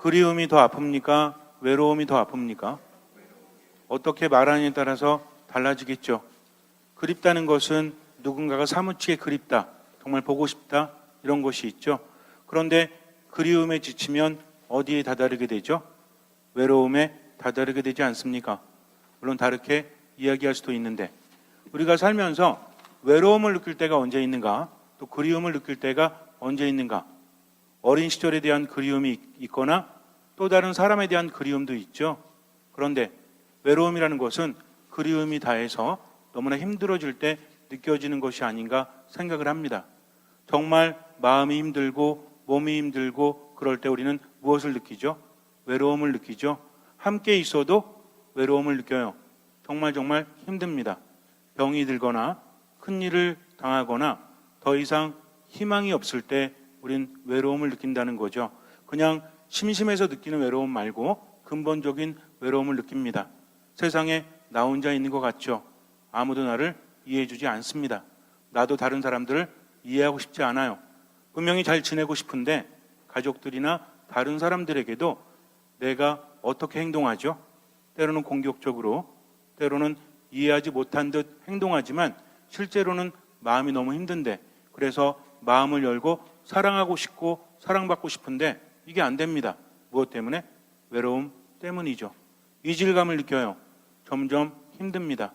그리움이 더 아픕니까? 외로움이 더 아픕니까? 어떻게 말하느냐에 따라서 달라지겠죠. 그립다는 것은 누군가가 사무치게 그립다, 정말 보고 싶다, 이런 것이 있죠. 그런데 그리움에 지치면 어디에 다다르게 되죠? 외로움에 다다르게 되지 않습니까? 물론 다르게 이야기할 수도 있는데, 우리가 살면서 외로움을 느낄 때가 언제 있는가, 또 그리움을 느낄 때가 언제 있는가. 어린 시절에 대한 그리움이 있거나 또 다른 사람에 대한 그리움도 있죠. 그런데 외로움이라는 것은 그리움이 다해서 너무나 힘들어질 때 느껴지는 것이 아닌가 생각을 합니다. 정말 마음이 힘들고 몸이 힘들고 그럴 때 우리는 무엇을 느끼죠? 외로움을 느끼죠. 함께 있어도 외로움을 느껴요. 정말 힘듭니다. 병이 들거나 큰일을 당하거나 더 이상 희망이 없을 때 우린 외로움을 느낀다는 거죠. 그냥 심심해서 느끼는 외로움 말고 근본적인 외로움을 느낍니다. 세상에 나 혼자 있는 것 같죠. 아무도 나를 이해해주지 않습니다. 나도 다른 사람들을 이해하고 싶지 않아요. 분명히 잘 지내고 싶은데 가족들이나 다른 사람들에게도 내가 어떻게 행동하죠? 때로는 공격적으로, 때로는 이해하지 못한 듯 행동하지만 실제로는 마음이 너무 힘든데, 그래서 마음을 열고 사랑하고 싶고 사랑받고 싶은데 이게 안 됩니다. 무엇 때문에? 외로움 때문이죠. 이질감을 느껴요. 점점 힘듭니다.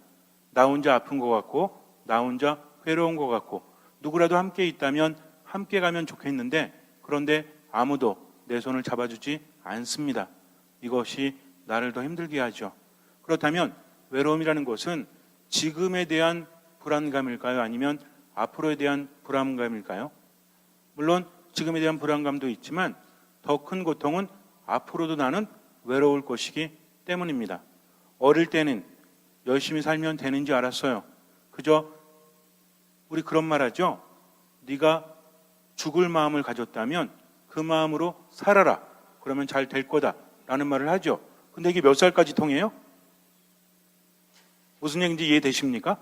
나 혼자 아픈 것 같고 나 혼자 괴로운 것 같고 누구라도 함께 있다면 함께 가면 좋겠는데, 그런데 아무도 내 손을 잡아주지 않습니다. 이것이 나를 더 힘들게 하죠. 그렇다면 외로움이라는 것은 지금에 대한 불안감일까요? 아니면 앞으로에 대한 불안감일까요? 물론 지금에 대한 불안감도 있지만 더 큰 고통은 앞으로도 나는 외로울 것이기 때문입니다. 어릴 때는 열심히 살면 되는지 알았어요. 그저 우리 그런 말 하죠. 네가 죽을 마음을 가졌다면 그 마음으로 살아라. 그러면 잘 될 거다 라는 말을 하죠. 근데 이게 몇 살까지 통해요? 무슨 얘기인지 이해되십니까?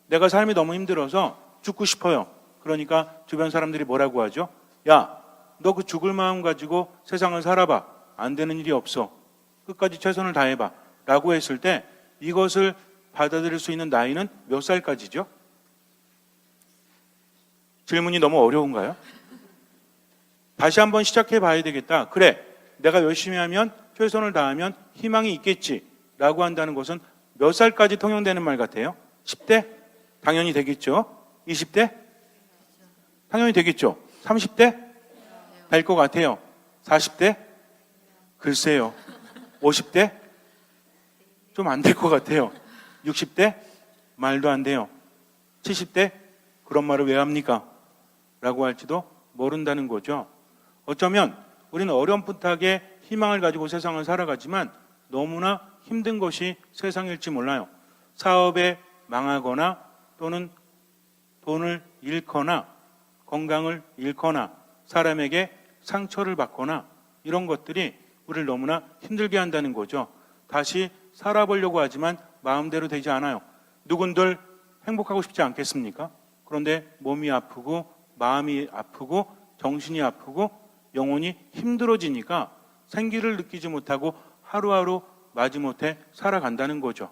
내가 삶이 너무 힘들어서 죽고 싶어요. 그러니까 주변 사람들이 뭐라고 하죠? 야, 너 그 죽을 마음 가지고 세상을 살아봐. 안 되는 일이 없어. 끝까지 최선을 다해봐. 라고 했을 때 이것을 받아들일 수 있는 나이는 몇 살까지죠? 질문이 너무 어려운가요? 다시 한번 시작해 봐야 되겠다. 그래, 내가 열심히 하면 최선을 다하면 희망이 있겠지 라고 한다는 것은 몇 살까지 통용되는 말 같아요? 10대? 당연히 되겠죠. 20대? 당연히 되겠죠. 30대? 될 것 같아요. 40대? 글쎄요. 50대? 좀 안 될 것 같아요. 60대? 말도 안 돼요. 70대? 그런 말을 왜 합니까? 라고 할지도 모른다는 거죠. 어쩌면 우리는 어렴풋하게 희망을 가지고 세상을 살아가지만 너무나 힘든 것이 세상일지 몰라요. 사업에 망하거나 또는 돈을 잃거나 건강을 잃거나 사람에게 상처를 받거나 이런 것들이 우리를 너무나 힘들게 한다는 거죠. 다시 살아보려고 하지만 마음대로 되지 않아요. 누군들 행복하고 싶지 않겠습니까? 그런데 몸이 아프고 마음이 아프고 정신이 아프고 영혼이 힘들어지니까 생기를 느끼지 못하고 하루하루 마지못해 살아간다는 거죠.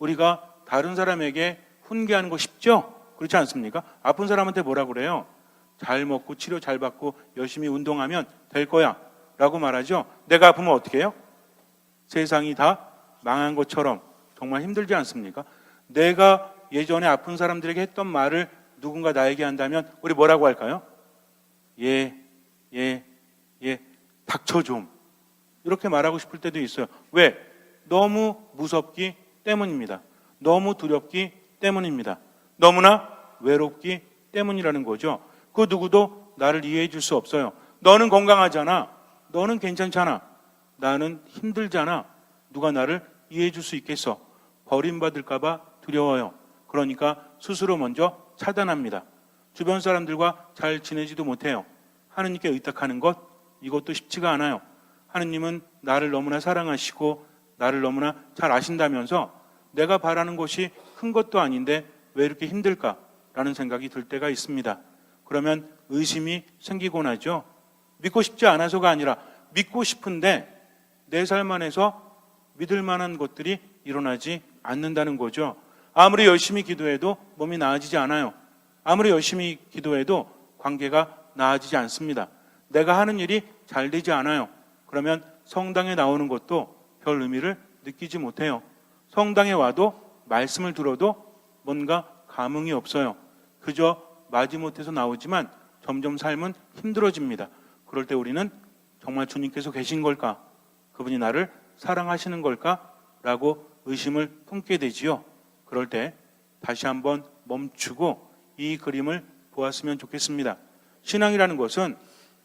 우리가 다른 사람에게 훈계하는 거 쉽죠? 그렇지 않습니까? 아픈 사람한테 뭐라 그래요? 잘 먹고 치료 잘 받고 열심히 운동하면 될 거야 라고 말하죠. 내가 아프면 어떻게 해요? 세상이 다 망한 것처럼 정말 힘들지 않습니까? 내가 예전에 아픈 사람들에게 했던 말을 누군가 나에게 한다면 우리 뭐라고 할까요? 예, 닥쳐 좀. 이렇게 말하고 싶을 때도 있어요. 왜? 너무 무섭기 때문입니다. 너무 두렵기 때문입니다. 너무나 외롭기 때문이라는 거죠. 그 누구도 나를 이해해 줄 수 없어요. 너는 건강하잖아. 너는 괜찮잖아. 나는 힘들잖아. 누가 나를 이해해 줄 수 있겠어? 버림받을까 봐 두려워요. 그러니까 스스로 먼저 차단합니다. 주변 사람들과 잘 지내지도 못해요. 하느님께 의탁하는 것, 이것도 쉽지가 않아요. 하느님은 나를 너무나 사랑하시고 나를 너무나 잘 아신다면서 내가 바라는 것이 큰 것도 아닌데 왜 이렇게 힘들까라는 생각이 들 때가 있습니다. 그러면 의심이 생기곤 하죠. 믿고 싶지 않아서가 아니라 믿고 싶은데 내 삶 안에서 믿을 만한 것들이 일어나지 않는다는 거죠. 아무리 열심히 기도해도 몸이 나아지지 않아요. 아무리 열심히 기도해도 관계가 나아지지 않습니다. 내가 하는 일이 잘 되지 않아요. 그러면 성당에 나오는 것도 별 의미를 느끼지 못해요. 성당에 와도 말씀을 들어도 뭔가 감흥이 없어요. 그저 마지못해서 나오지만 점점 삶은 힘들어집니다. 그럴 때 우리는 정말 주님께서 계신 걸까? 그분이 나를 사랑하시는 걸까? 라고 의심을 품게 되지요. 그럴 때 다시 한번 멈추고 이 그림을 보았으면 좋겠습니다. 신앙이라는 것은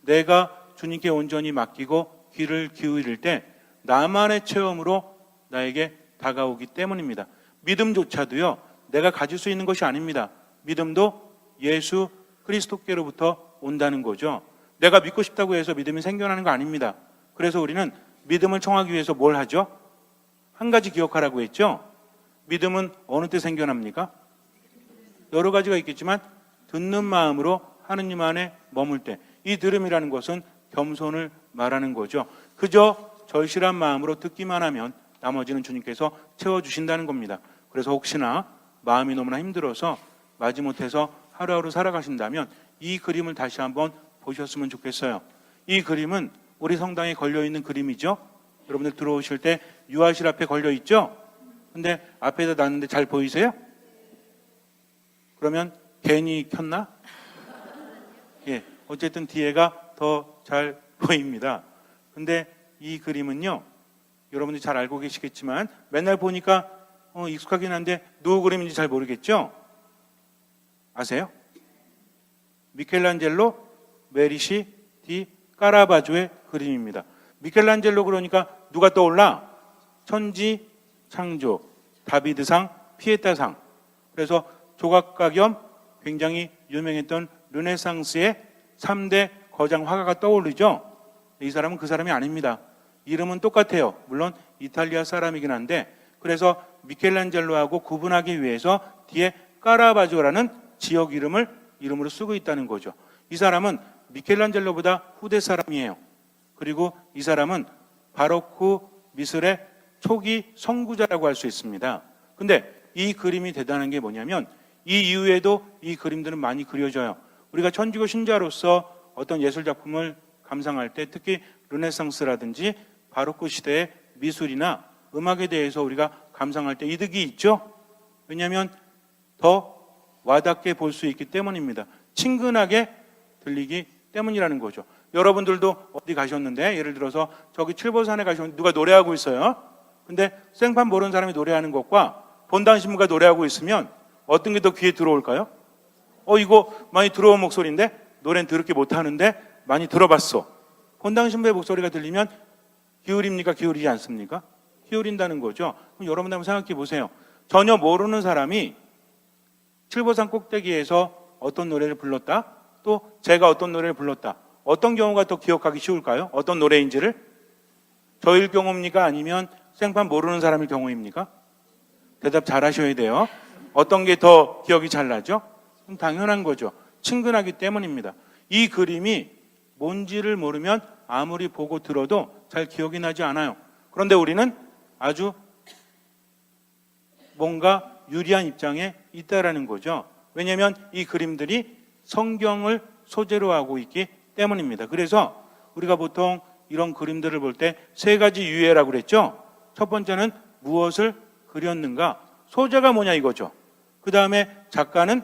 내가 주님께 온전히 맡기고 귀를 기울일 때 나만의 체험으로 나에게 다가오기 때문입니다. 믿음조차도요, 내가 가질 수 있는 것이 아닙니다. 믿음도 예수 그리스도께로부터 온다는 거죠. 내가 믿고 싶다고 해서 믿음이 생겨나는 거 아닙니다. 그래서 우리는 믿음을 청하기 위해서 뭘 하죠? 한 가지 기억하라고 했죠? 믿음은 어느 때 생겨납니까? 여러 가지가 있겠지만 듣는 마음으로 하느님 안에 머물 때, 이 들음이라는 것은 겸손을 말하는 거죠. 그저 절실한 마음으로 듣기만 하면 나머지는 주님께서 채워주신다는 겁니다. 그래서 혹시나 마음이 너무나 힘들어서 마지못해서 하루하루 살아가신다면 이 그림을 다시 한번 보셨으면 좋겠어요. 이 그림은 우리 성당에 걸려있는 그림이죠. 여러분들 들어오실 때 유아실 앞에 걸려있죠. 근데 앞에다 놨는데 잘 보이세요? 그러면 괜히 켰나? 예, 어쨌든 뒤에가 더 잘 보입니다. 근데 이 그림은요, 여러분들이 잘 알고 계시겠지만 맨날 보니까 익숙하긴 한데 누구 그림인지 잘 모르겠죠? 아세요? 미켈란젤로 메리시 디 까라바조의 그림입니다. 미켈란젤로 그러니까 누가 떠올라? 천지 창조, 다비드상, 피에타상. 그래서 조각가 겸 굉장히 유명했던 르네상스의 3대 거장 화가가 떠오르죠. 이 사람은 그 사람이 아닙니다. 이름은 똑같아요. 물론 이탈리아 사람이긴 한데, 그래서 미켈란젤로하고 구분하기 위해서 뒤에 까라바조라는 지역 이름으로 쓰고 있다는 거죠. 이 사람은 미켈란젤로보다 후대 사람이에요. 그리고 이 사람은 바로크 미술의 초기 선구자라고 할 수 있습니다. 근데 이 그림이 대단한 게 뭐냐면 이 이후에도 이 그림들은 많이 그려져요. 우리가 천주교 신자로서 어떤 예술 작품을 감상할 때 특히 르네상스라든지 바로크 시대의 미술이나 음악에 대해서 우리가 감상할 때 이득이 있죠. 왜냐하면 더 와닿게 볼 수 있기 때문입니다. 친근하게 들리기 때문이라는 거죠. 여러분들도 어디 가셨는데 예를 들어서 저기 칠보산에 가셨는데 누가 노래하고 있어요. 근데 생판 모르는 사람이 노래하는 것과 본당 신부가 노래하고 있으면 어떤 게 더 귀에 들어올까요? 이거 많이 들어온 목소리인데 노래는 더럽게 못하는데 많이 들어봤어. 본당 신부의 목소리가 들리면 기울입니까? 기울이지 않습니까? 기울인다는 거죠. 그럼 여러분 한번 생각해 보세요. 전혀 모르는 사람이 칠보산 꼭대기에서 어떤 노래를 불렀다, 또 제가 어떤 노래를 불렀다, 어떤 경우가 더 기억하기 쉬울까요? 어떤 노래인지를? 저일 경우입니까? 아니면 생판 모르는 사람일 경우입니까? 대답 잘 하셔야 돼요. 어떤 게 더 기억이 잘 나죠? 당연한 거죠. 친근하기 때문입니다. 이 그림이 뭔지를 모르면 아무리 보고 들어도 잘 기억이 나지 않아요. 그런데 우리는 아주 뭔가 유리한 입장에 있다라는 거죠. 왜냐하면 이 그림들이 성경을 소재로 하고 있기 때문입니다. 그래서 우리가 보통 이런 그림들을 볼 때 세 가지 유해라고 그랬죠. 첫 번째는 무엇을 그렸는가, 소재가 뭐냐 이거죠. 그 다음에 작가는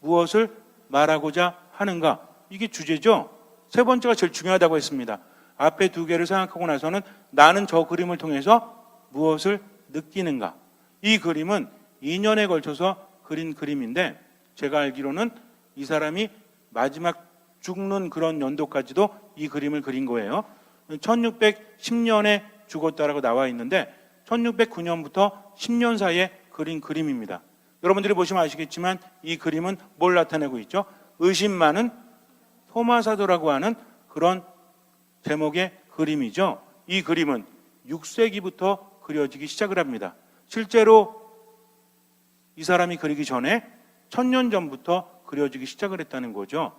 무엇을 말하고자 하는가, 이게 주제죠. 세 번째가 제일 중요하다고 했습니다. 앞에 두 개를 생각하고 나서는 나는 저 그림을 통해서 무엇을 느끼는가. 이 그림은 2년에 걸쳐서 그린 그림인데 제가 알기로는 이 사람이 마지막 죽는 그런 연도까지도 이 그림을 그린 거예요. 1610년에 죽었다라고 나와 있는데 1609년부터 10년 사이에 그린 그림입니다. 여러분들이 보시면 아시겠지만 이 그림은 뭘 나타내고 있죠? 의심 많은 토마사도라고 하는 그런 제목의 그림이죠. 이 그림은 6세기부터 그려지기 시작을 합니다. 실제로 이 사람이 그리기 전에 1000년 전부터 그려지기 시작을 했다는 거죠.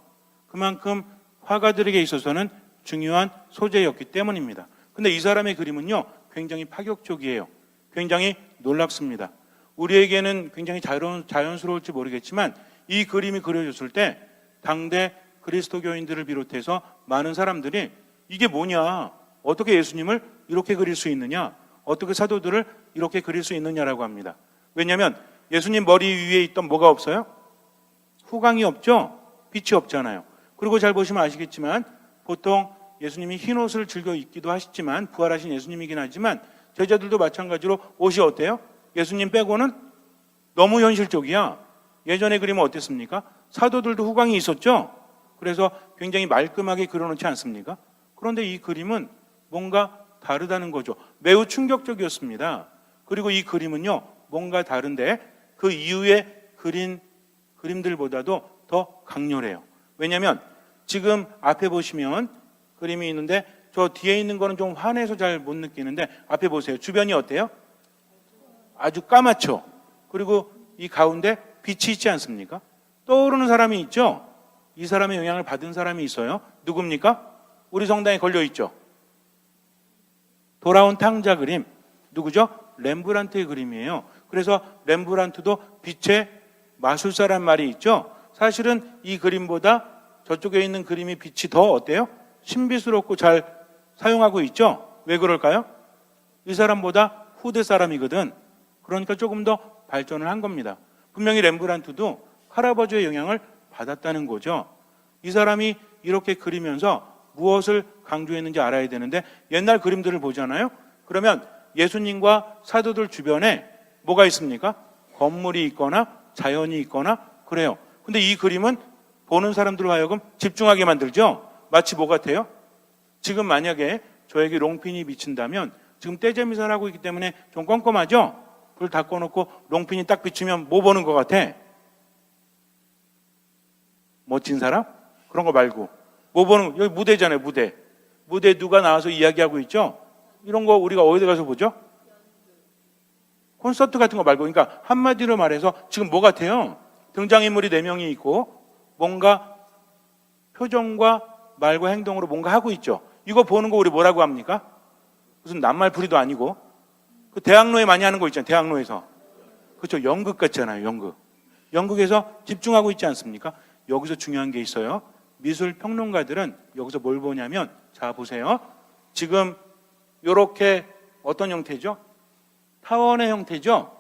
그만큼 화가들에게 있어서는 중요한 소재였기 때문입니다. 근데 이 사람의 그림은요, 굉장히 파격적이에요. 굉장히 놀랍습니다. 우리에게는 굉장히 자연스러울지 모르겠지만 이 그림이 그려졌을 때 당대 그리스도교인들을 비롯해서 많은 사람들이 이게 뭐냐, 어떻게 예수님을 이렇게 그릴 수 있느냐, 어떻게 사도들을 이렇게 그릴 수 있느냐라고 합니다. 왜냐하면 예수님 머리 위에 있던 뭐가 없어요? 후광이 없죠? 빛이 없잖아요. 그리고 잘 보시면 아시겠지만 보통 예수님이 흰 옷을 즐겨 입기도 하시지만 부활하신 예수님이긴 하지만 제자들도 마찬가지로 옷이 어때요? 예수님 빼고는 너무 현실적이야. 예전의 그림은 어땠습니까? 사도들도 후광이 있었죠? 그래서 굉장히 말끔하게 그려놓지 않습니까? 그런데 이 그림은 뭔가 다르다는 거죠. 매우 충격적이었습니다. 그리고 이 그림은요, 뭔가 다른데 그 이후에 그린 그림들보다도 더 강렬해요. 왜냐하면 지금 앞에 보시면 그림이 있는데 저 뒤에 있는 거는 좀 환해서 잘 못 느끼는데 앞에 보세요. 주변이 어때요? 아주 까맣죠? 그리고 이 가운데 빛이 있지 않습니까? 떠오르는 사람이 있죠? 이 사람의 영향을 받은 사람이 있어요. 누굽니까? 우리 성당에 걸려있죠? 돌아온 탕자 그림. 누구죠? 렘브란트의 그림이에요. 그래서 렘브란트도 빛의 마술사란 말이 있죠? 사실은 이 그림보다 저쪽에 있는 그림이 빛이 더 어때요? 신비스럽고 잘 사용하고 있죠? 왜 그럴까요? 이 사람보다 후대 사람이거든. 그러니까 조금 더 발전을 한 겁니다. 분명히 렘브란트도 카라바조의 영향을 받았다는 거죠. 이 사람이 이렇게 그리면서 무엇을 강조했는지 알아야 되는데 옛날 그림들을 보잖아요. 그러면 예수님과 사도들 주변에 뭐가 있습니까? 건물이 있거나 자연이 있거나 그래요. 근데 이 그림은 보는 사람들로 하여금 집중하게 만들죠. 마치 뭐 같아요? 지금 만약에 저에게 롱핀이 비친다면 지금 떼제미사를 하고 있기 때문에 좀 껌껌하죠? 불 다 꺼놓고 롱핀이 딱 비치면 뭐 보는 것 같아? 멋진 사람? 그런 거 말고 뭐 보는 거? 여기 무대잖아요. 무대 누가 나와서 이야기하고 있죠? 이런 거 우리가 어디 가서 보죠? 콘서트 같은 거 말고, 그러니까 한마디로 말해서 지금 뭐 같아요? 등장인물이 4명이 있고 뭔가 표정과 말과 행동으로 뭔가 하고 있죠. 이거 보는 거 우리 뭐라고 합니까? 무슨 낱말풀이도 아니고 그 대학로에 많이 하는 거 있잖아요. 대학로에서. 그렇죠. 연극 같잖아요. 연극에서 집중하고 있지 않습니까? 여기서 중요한 게 있어요. 미술 평론가들은 여기서 뭘 보냐면, 자 보세요. 지금 이렇게 어떤 형태죠? 타원의 형태죠?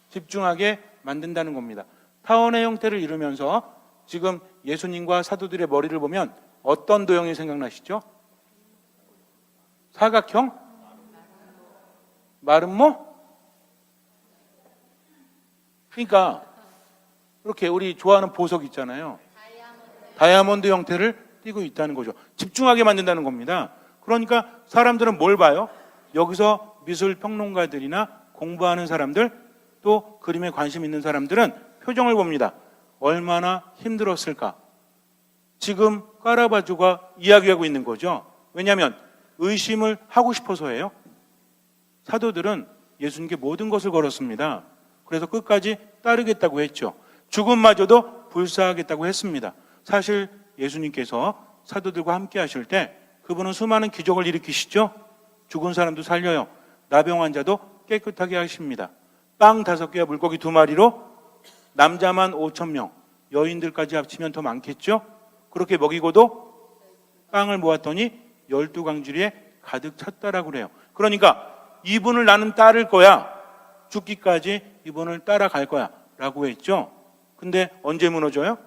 집중하게 만든다는 겁니다. 타원의 형태를 이루면서 지금 예수님과 사도들의 머리를 보면 어떤 도형이 생각나시죠? 사각형? 마름모? 그러니까 이렇게 우리 좋아하는 보석 있잖아요. 다이아몬드 형태를 띠고 있다는 거죠. 집중하게 만든다는 겁니다. 그러니까 사람들은 뭘 봐요? 여기서 미술 평론가들이나 공부하는 사람들, 또 그림에 관심 있는 사람들은 표정을 봅니다. 얼마나 힘들었을까? 지금 카라바조가 이야기하고 있는 거죠. 왜냐하면 의심을 하고 싶어서예요. 사도들은 예수님께 모든 것을 걸었습니다. 그래서 끝까지 따르겠다고 했죠. 죽음마저도 불사하겠다고 했습니다. 사실 예수님께서 사도들과 함께 하실 때 그분은 수많은 기적을 일으키시죠. 죽은 사람도 살려요. 나병 환자도 깨끗하게 하십니다. 빵 5개와 물고기 2마리로 남자만 5,000명, 여인들까지 합치면 더 많겠죠. 그렇게 먹이고도 빵을 모았더니 12광주리에 가득 찼다라고 그래요. 그러니까 이분을 나는 따를 거야. 죽기까지 이분을 따라갈 거야 라고 했죠. 근데 언제 무너져요?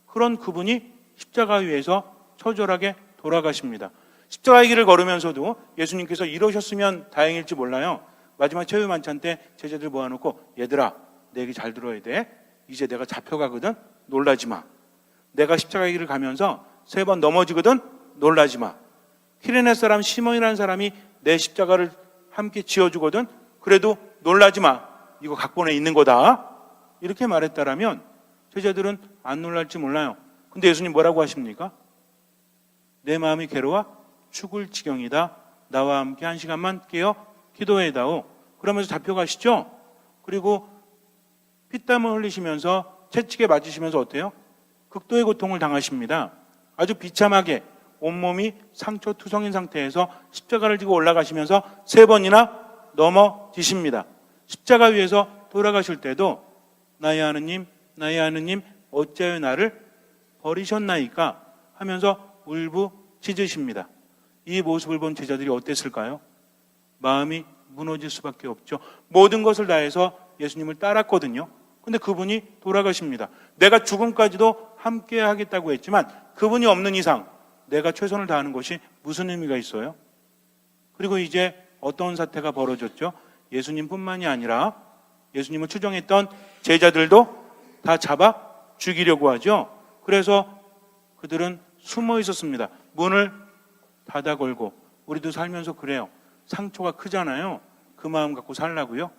그런 그분이 십자가 위에서 처절하게 돌아가십니다. 십자가의 길을 걸으면서도 예수님께서 이러셨으면 다행일지 몰라요. 마지막 최후 만찬 때 제자들 모아놓고, 얘들아 내 얘기 잘 들어야 돼. 이제 내가 잡혀가거든. 놀라지 마. 내가 십자가의 길을 가면서 3번 넘어지거든. 놀라지 마. 키레네 사람 시몬이라는 사람이 내 십자가를 함께 지어주거든. 그래도 놀라지 마. 이거 각본에 있는 거다. 이렇게 말했다라면 제자들은 안 놀랄지 몰라요. 근데 예수님 뭐라고 하십니까? 내 마음이 괴로워 죽을 지경이다. 나와 함께 1시간만 깨어 기도해다오. 그러면서 잡혀가시죠. 그리고 피땀을 흘리시면서 채찍에 맞으시면서 어때요? 극도의 고통을 당하십니다. 아주 비참하게 온몸이 상처투성인 상태에서 십자가를 지고 올라가시면서 3번이나 넘어지십니다. 십자가 위에서 돌아가실 때도 나의 하느님, 나의 하느님 어찌하여 나를 버리셨나이까 하면서 울부짖으십니다. 이 모습을 본 제자들이 어땠을까요? 마음이 무너질 수밖에 없죠. 모든 것을 다해서 예수님을 따랐거든요. 근데 그분이 돌아가십니다. 내가 죽음까지도 함께 하겠다고 했지만 그분이 없는 이상 내가 최선을 다하는 것이 무슨 의미가 있어요? 그리고 이제 어떤 사태가 벌어졌죠? 예수님뿐만이 아니라 예수님을 추종했던 제자들도 다 잡아 죽이려고 하죠. 그래서 그들은 숨어 있었습니다. 문을 닫아 걸고. 우리도 살면서 그래요. 상처가 크잖아요. 그 마음 갖고 살라고요?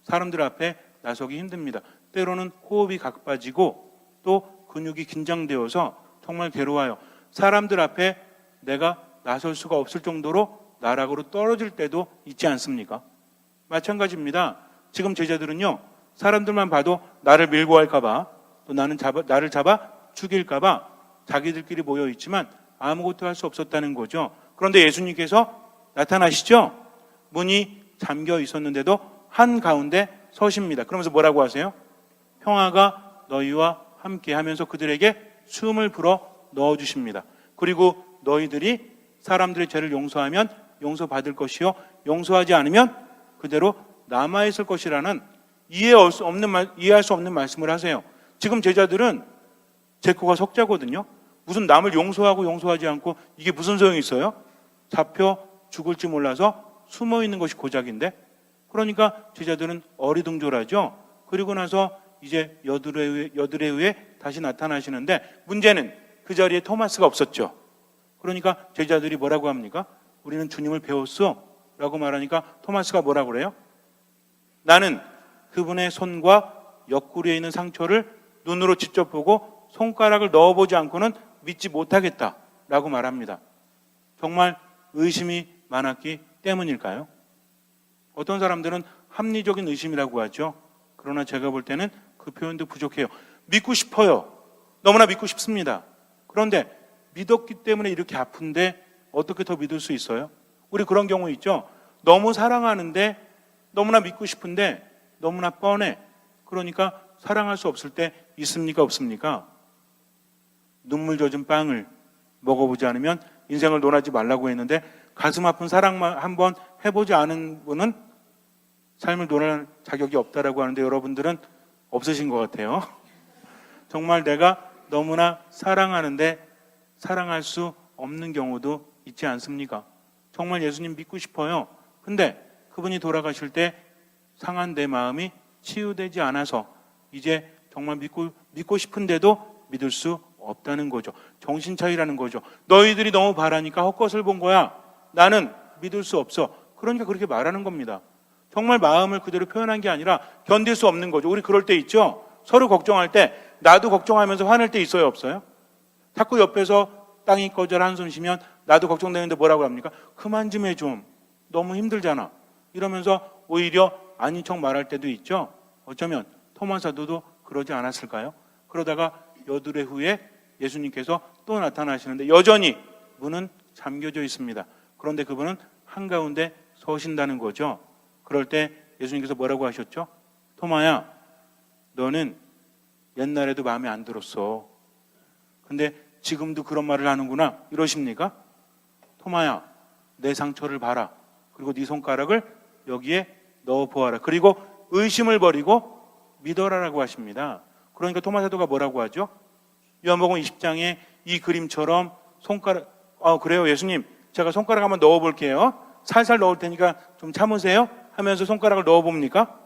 사람들 앞에 나서기 힘듭니다. 때로는 호흡이 가빠지고 또 근육이 긴장되어서 정말 괴로워요. 사람들 앞에 내가 나설 수가 없을 정도로 나락으로 떨어질 때도 있지 않습니까? 마찬가지입니다. 지금 제자들은요, 사람들만 봐도 나를 밀고 할까봐, 또 나를 잡아 죽일까봐 자기들끼리 모여 있지만 아무것도 할 수 없었다는 거죠. 그런데 예수님께서 나타나시죠? 문이 잠겨 있었는데도 한가운데 서십니다. 그러면서 뭐라고 하세요? 평화가 너희와 함께 하면서 그들에게 숨을 불어 넣어주십니다. 그리고 너희들이 사람들의 죄를 용서하면 용서받을 것이요 용서하지 않으면 그대로 남아있을 것이라는 이해할 수 없는 말씀을 하세요. 지금 제자들은 제 코가 석자거든요. 무슨 남을 용서하고 용서하지 않고 이게 무슨 소용이 있어요? 잡혀 죽을지 몰라서 숨어 있는 것이 고작인데. 그러니까 제자들은 어리둥절하죠. 그리고 나서 이제 여드레 후에 다시 나타나시는데 문제는 그 자리에 토마스가 없었죠. 그러니까 제자들이 뭐라고 합니까? 우리는 주님을 배웠어 라고 말하니까 토마스가 뭐라고 그래요? 나는 그분의 손과 옆구리에 있는 상처를 눈으로 직접 보고 손가락을 넣어보지 않고는 믿지 못하겠다 라고 말합니다. 정말 의심이 많았기 때문일까요? 어떤 사람들은 합리적인 의심이라고 하죠. 그러나 제가 볼 때는 그 표현도 부족해요. 믿고 싶어요. 너무나 믿고 싶습니다. 그런데 믿었기 때문에 이렇게 아픈데 어떻게 더 믿을 수 있어요? 우리 그런 경우 있죠. 너무 사랑하는데 너무나 믿고 싶은데 너무나 뻔해. 그러니까 사랑할 수 없을 때 있습니까? 없습니까? 눈물 젖은 빵을 먹어보지 않으면 인생을 논하지 말라고 했는데 가슴 아픈 사랑만 한번 해보지 않은 분은 삶을 논할 자격이 없다라고 하는데 여러분들은 없으신 것 같아요. 정말 내가 너무나 사랑하는데 사랑할 수 없는 경우도 있지 않습니까? 정말 예수님 믿고 싶어요. 근데 그분이 돌아가실 때 상한 내 마음이 치유되지 않아서 이제 정말 믿고 싶은데도 믿을 수 없다는 거죠. 정신 차이라는 거죠. 너희들이 너무 바라니까 헛것을 본 거야. 나는 믿을 수 없어. 그러니까 그렇게 말하는 겁니다. 정말 마음을 그대로 표현한 게 아니라 견딜 수 없는 거죠. 우리 그럴 때 있죠. 서로 걱정할 때 나도 걱정하면서 화낼 때 있어요, 없어요? 자꾸 옆에서 땅이 꺼져라 한숨 쉬면 나도 걱정되는데 뭐라고 합니까? 그만 좀 해 좀. 너무 힘들잖아. 이러면서 오히려 아닌 척 말할 때도 있죠. 어쩌면 토마스 사도도 그러지 않았을까요? 그러다가 여드레 후에 예수님께서 또 나타나시는데 여전히 문은 잠겨져 있습니다. 그런데 그분은 한가운데 서신다는 거죠. 그럴 때 예수님께서 뭐라고 하셨죠? 토마야, 너는 옛날에도 마음에 안 들었어. 근데 지금도 그런 말을 하는구나. 이러십니까? 토마야, 내 상처를 봐라. 그리고 네 손가락을 여기에 넣어보아라. 그리고 의심을 버리고 믿어라라고 하십니다. 그러니까 토마 사도가 뭐라고 하죠? 요한복음 20장에 이 그림처럼 손가락, 그래요 예수님, 제가 손가락 한번 넣어볼게요. 살살 넣을 테니까 좀 참으세요 하면서 손가락을 넣어봅니까?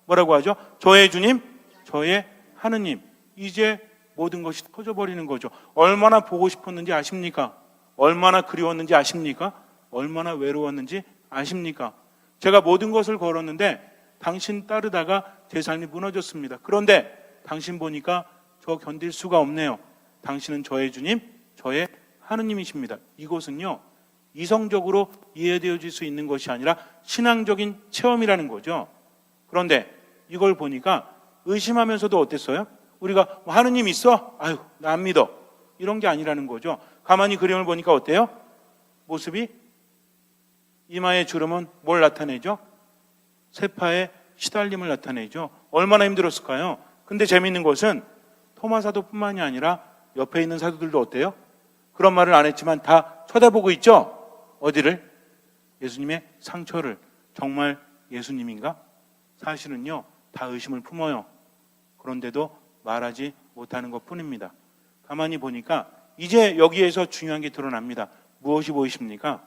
뭐라고 하죠? 저의 주님, 저의 하느님. 이제 모든 것이 터져버리는 거죠. 얼마나 보고 싶었는지 아십니까? 얼마나 그리웠는지 아십니까? 얼마나 외로웠는지 아십니까? 제가 모든 것을 걸었는데 당신 따르다가 제 삶이 무너졌습니다. 그런데 당신 보니까 저 견딜 수가 없네요. 당신은 저의 주님, 저의 하느님이십니다. 이것은요, 이성적으로 이해되어질 수 있는 것이 아니라 신앙적인 체험이라는 거죠. 그런데 이걸 보니까 의심하면서도 어땠어요? 우리가 하느님 있어? 아유, 나 안 믿어. 이런 게 아니라는 거죠. 가만히 그림을 보니까 어때요? 모습이 이마의 주름은 뭘 나타내죠? 세파의 시달림을 나타내죠. 얼마나 힘들었을까요? 근데 재미있는 것은 토마 사도뿐만이 아니라 옆에 있는 사도들도 어때요? 그런 말을 안 했지만 다 쳐다보고 있죠? 어디를? 예수님의 상처를. 정말 예수님인가? 사실은요, 다 의심을 품어요. 그런데도 말하지 못하는 것 뿐입니다. 가만히 보니까 이제 여기에서 중요한 게 드러납니다. 무엇이 보이십니까?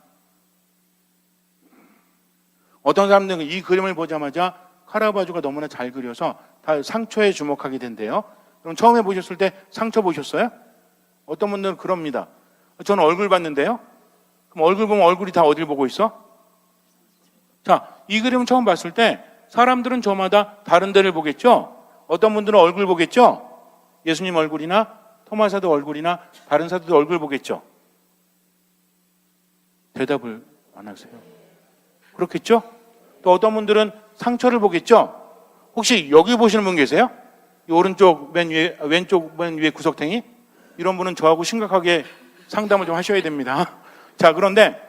어떤 사람들은 이 그림을 보자마자 카라바조가 너무나 잘 그려서 다 상처에 주목하게 된대요. 그럼 처음에 보셨을 때 상처 보셨어요? 어떤 분들은 그럽니다. 저는 얼굴 봤는데요. 그럼 얼굴 보면 얼굴이 다 어딜 보고 있어? 자, 이 그림을 처음 봤을 때 사람들은 저마다 다른 데를 보겠죠? 어떤 분들은 얼굴 보겠죠? 예수님 얼굴이나 토마 사도 얼굴이나 다른 사도들 얼굴 보겠죠? 대답을 안 하세요. 그렇겠죠? 또 어떤 분들은 상처를 보겠죠? 혹시 여기 보시는 분 계세요? 이 오른쪽 맨 위에, 왼쪽 맨 위에 구석탱이? 이런 분은 저하고 심각하게 상담을 좀 하셔야 됩니다. 자, 그런데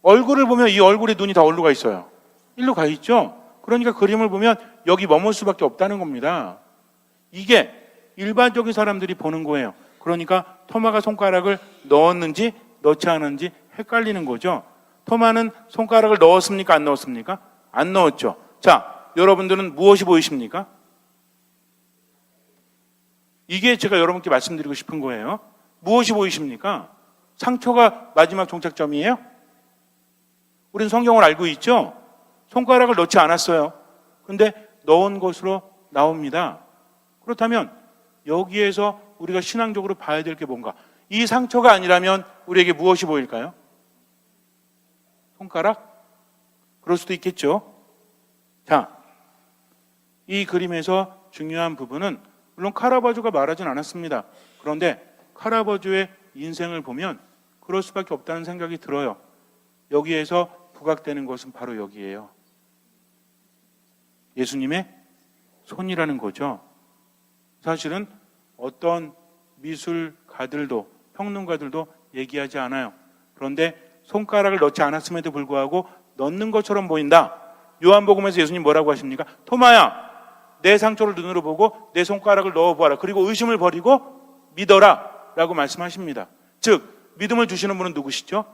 얼굴을 보면 이 얼굴에 눈이 다 어디로 가 있어요? 일로 가 있죠? 그러니까 그림을 보면 여기 머물 수밖에 없다는 겁니다. 이게 일반적인 사람들이 보는 거예요. 그러니까 토마가 손가락을 넣었는지 넣지 않았는지 헷갈리는 거죠. 토마는 손가락을 넣었습니까? 안 넣었습니까? 안 넣었죠. 자, 여러분들은 무엇이 보이십니까? 이게 제가 여러분께 말씀드리고 싶은 거예요. 무엇이 보이십니까? 상처가 마지막 종착점이에요? 우리는 성경을 알고 있죠? 손가락을 넣지 않았어요. 근데 넣은 것으로 나옵니다. 그렇다면 여기에서 우리가 신앙적으로 봐야 될 게 뭔가? 이 상처가 아니라면 우리에게 무엇이 보일까요? 손가락? 그럴 수도 있겠죠. 자, 이 그림에서 중요한 부분은 물론 카라바조가 말하진 않았습니다. 그런데 카라바조의 인생을 보면 그럴 수밖에 없다는 생각이 들어요. 여기에서 부각되는 것은 바로 여기에요. 예수님의 손이라는 거죠. 사실은 어떤 미술가들도 평론가들도 얘기하지 않아요. 그런데 손가락을 넣지 않았음에도 불구하고 넣는 것처럼 보인다. 요한복음에서 예수님 뭐라고 하십니까? 토마야, 내 상처를 눈으로 보고 내 손가락을 넣어보아라. 그리고 의심을 버리고 믿어라 라고 말씀하십니다. 즉 믿음을 주시는 분은 누구시죠?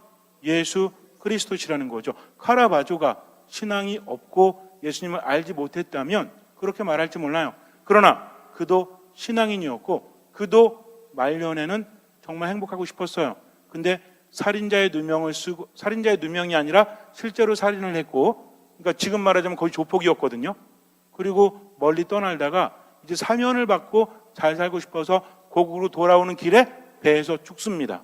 예수 그리스도시라는 거죠. 카라바조가 신앙이 없고 예수님을 알지 못했다면 그렇게 말할지 몰라요. 그러나 그도 신앙인이었고 그도 말년에는 정말 행복하고 싶었어요. 근데 살인자의 누명을 쓰고, 살인자의 누명이 아니라 실제로 살인을 했고, 그러니까 지금 말하자면 거의 조폭이었거든요. 그리고 멀리 떠날다가 이제 사면을 받고 잘 살고 싶어서 고국으로 돌아오는 길에 배에서 죽습니다.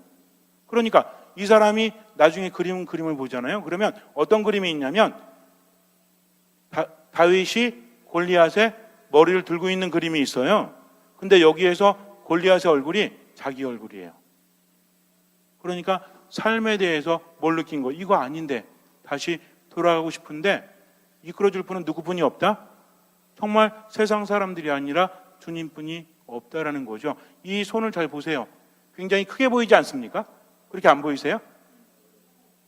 그러니까 이 사람이 나중에 그림을 보잖아요. 그러면 어떤 그림이 있냐면 다윗이 골리앗의 머리를 들고 있는 그림이 있어요. 근데 여기에서 골리앗의 얼굴이 자기 얼굴이에요. 그러니까 삶에 대해서 뭘 느낀 거? 이거 아닌데 다시 돌아가고 싶은데 이끌어줄 분은 누구뿐이 없다? 정말 세상 사람들이 아니라 주님뿐이 없다라는 거죠. 이 손을 잘 보세요. 굉장히 크게 보이지 않습니까? 그렇게 안 보이세요?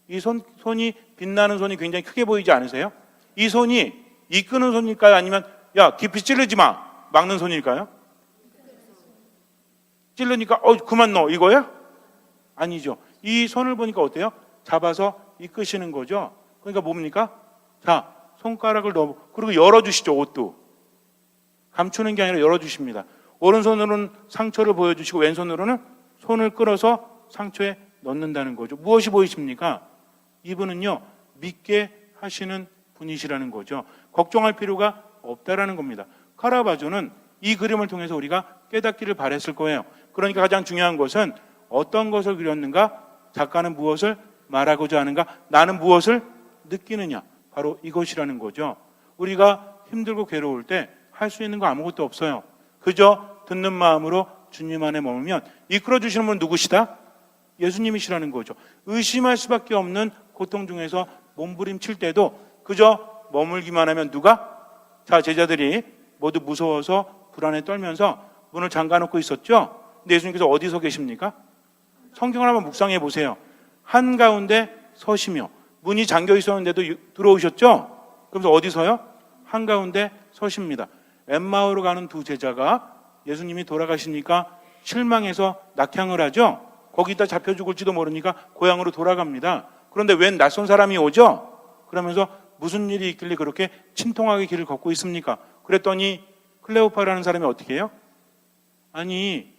이 손이 빛나는 손이 굉장히 크게 보이지 않으세요? 이 손이 이끄는 손일까요? 아니면 야 깊이 찌르지 마 막는 손일까요? 찔르니까 그만 넣어 이거야? 아니죠. 이 손을 보니까 어때요? 잡아서 이끄시는 거죠. 그러니까 뭡니까? 자, 손가락을 넣어 그리고 열어주시죠. 옷도 감추는 게 아니라 열어주십니다. 오른손으로는 상처를 보여주시고 왼손으로는 손을 끌어서 상처에 넣는다는 거죠. 무엇이 보이십니까? 이분은요 믿게 하시는 분이시라는 거죠. 걱정할 필요가 없다라는 겁니다. 카라바조는 이 그림을 통해서 우리가 깨닫기를 바랬을 거예요. 그러니까 가장 중요한 것은 어떤 것을 그렸는가? 작가는 무엇을 말하고자 하는가? 나는 무엇을 느끼느냐? 바로 이것이라는 거죠. 우리가 힘들고 괴로울 때 할 수 있는 거 아무것도 없어요. 그저 듣는 마음으로 주님 안에 머물면 이끌어 주시는 분은 누구시다? 예수님이시라는 거죠. 의심할 수밖에 없는 고통 중에서 몸부림칠 때도 그저 머물기만 하면 누가? 자, 제자들이 모두 무서워서 불안에 떨면서 문을 잠가놓고 있었죠. 근데 예수님께서 어디서 계십니까? 성경을 한번 묵상해 보세요. 한가운데 서시며, 문이 잠겨 있었는데도 들어오셨죠? 그래서 어디서요? 한가운데 서십니다. 엠마오로 가는 두 제자가 예수님이 돌아가시니까 실망해서 낙향을 하죠. 거기다 잡혀 죽을지도 모르니까 고향으로 돌아갑니다. 그런데 웬 낯선 사람이 오죠? 그러면서 무슨 일이 있길래 그렇게 친통하게 길을 걷고 있습니까? 그랬더니 클레오파라는 사람이 어떻게 해요? 아니,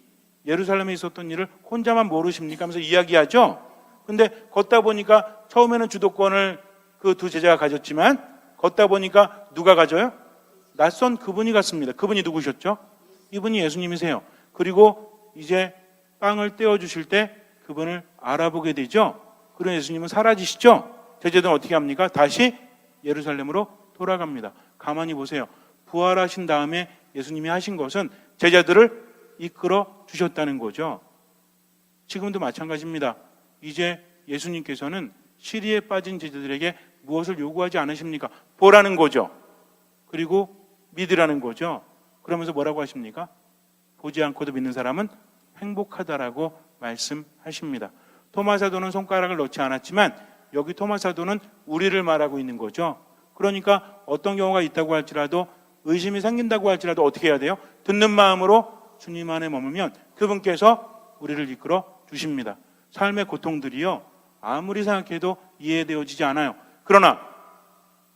예루살렘에 있었던 일을 혼자만 모르십니까? 하면서 이야기하죠. 근데 걷다 보니까 처음에는 주도권을 그 두 제자가 가졌지만 걷다 보니까 누가 가져요? 낯선 그분이 갔습니다. 그분이 누구셨죠? 이분이 예수님이세요. 그리고 이제 빵을 떼어주실 때 그분을 알아보게 되죠. 그런 예수님은 사라지시죠. 제자들은 어떻게 합니까? 다시 예루살렘으로 돌아갑니다. 가만히 보세요. 부활하신 다음에 예수님이 하신 것은 제자들을 이끌어 주셨다는 거죠. 지금도 마찬가지입니다. 이제 예수님께서는 시리에 빠진 제자들에게 무엇을 요구하지 않으십니까? 보라는 거죠. 그리고 믿으라는 거죠. 그러면서 뭐라고 하십니까? 보지 않고도 믿는 사람은 행복하다라고 말씀하십니다. 토마 사도는 손가락을 넣지 않았지만 여기 토마 사도는 우리를 말하고 있는 거죠. 그러니까 어떤 경우가 있다고 할지라도, 의심이 생긴다고 할지라도 어떻게 해야 돼요? 듣는 마음으로 주님 안에 머물면 그분께서 우리를 이끌어 주십니다. 삶의 고통들이요, 아무리 생각해도 이해되어지지 않아요. 그러나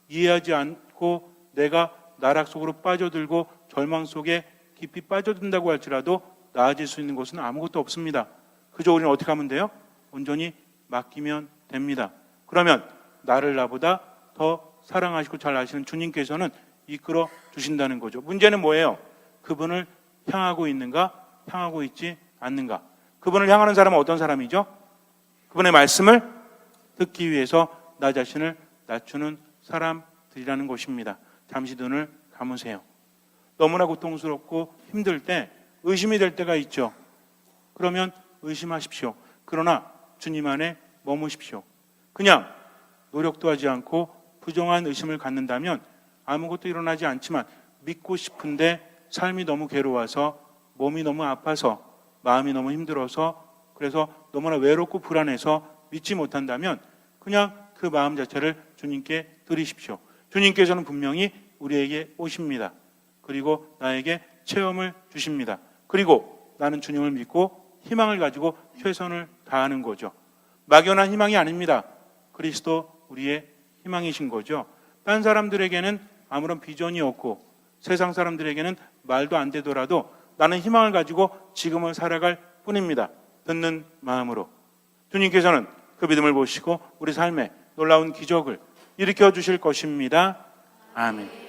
이해하지 않고 내가 나락 속으로 빠져들고 절망 속에 깊이 빠져든다고 할지라도 나아질 수 있는 것은 아무것도 없습니다. 그저 우리는 어떻게 하면 돼요? 온전히 맡기면 됩니다. 그러면 나를 나보다 더 사랑하시고 잘 아시는 주님께서는 이끌어 주신다는 거죠. 문제는 뭐예요? 그분을 향하고 있는가, 향하고 있지 않는가. 그분을 향하는 사람은 어떤 사람이죠? 그분의 말씀을 듣기 위해서 나 자신을 낮추는 사람들이라는 것입니다. 잠시 눈을 감으세요. 너무나 고통스럽고 힘들 때, 의심이 될 때가 있죠. 그러면 의심하십시오. 그러나 주님 안에 머무십시오. 그냥 노력도 하지 않고 부정한 의심을 갖는다면 아무것도 일어나지 않지만 믿고 싶은데 삶이 너무 괴로워서, 몸이 너무 아파서, 마음이 너무 힘들어서, 그래서 너무나 외롭고 불안해서 믿지 못한다면 그냥 그 마음 자체를 주님께 드리십시오. 주님께서는 분명히 우리에게 오십니다. 그리고 나에게 체험을 주십니다. 그리고 나는 주님을 믿고 희망을 가지고 최선을 다하는 거죠. 막연한 희망이 아닙니다. 그리스도 우리의 희망이신 거죠. 딴 사람들에게는 아무런 비전이 없고 세상 사람들에게는 말도 안 되더라도 나는 희망을 가지고 지금을 살아갈 뿐입니다. 듣는 마음으로. 주님께서는 그 믿음을 보시고 우리 삶에 놀라운 기적을 일으켜 주실 것입니다. 아멘.